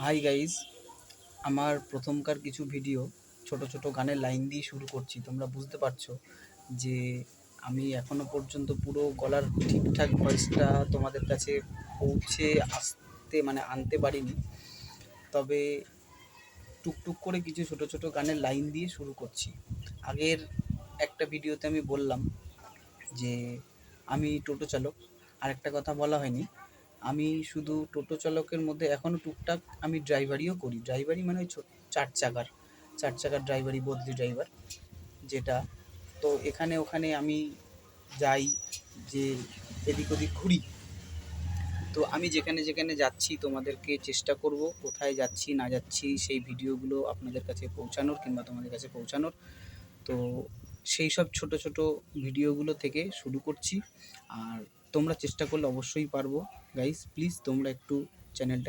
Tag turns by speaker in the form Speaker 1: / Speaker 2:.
Speaker 1: Hi guys, আমার প্রথমকার কিছু video ছোট ছোট গানের লাইন দিয়ে শুরু করছি। তোমরা বুঝতে পারছো যে আমি এখনো পর্যন্ত পুরো গলার ঠিকঠাক ভয়েসটা তোমাদের কাছে পৌঁছে আসতে আনতে পারিনি। তবে টুকটুক করে কিছু ছোট ছোট গানের লাইন দিয়ে শুরু করছি। আগের একটা ভিডিওতে আমি বললাম যে আমি টোটো চালক। আর একটা কথা বলা হয়নি, আমি শুধু টোটো চালকের মধ্যে এখনও টুকটাক আমি ড্রাইভারিও করি। ড্রাইভারি মানে ওই চার চাকার ড্রাইভারি, বদলি ড্রাইভার যেটা। তো এখানে ওখানে আমি যাই, যে এদিক ওদিক ঘুরি। তো আমি যেখানে যেখানে যাচ্ছি তোমাদেরকে চেষ্টা করব কোথায় যাচ্ছি না যাচ্ছি সেই ভিডিওগুলো আপনাদের কাছে পৌঁছানোর, কিংবা তোমাদের কাছে পৌঁছানোর। তো সেই সব ছোট ছোট ভিডিওগুলো থেকে শুরু করছি। আর তোমরা চেষ্টা করলে অবশ্যই পারবো। গাইস প্লিজ তোমরা একটু চ্যানেলটাকে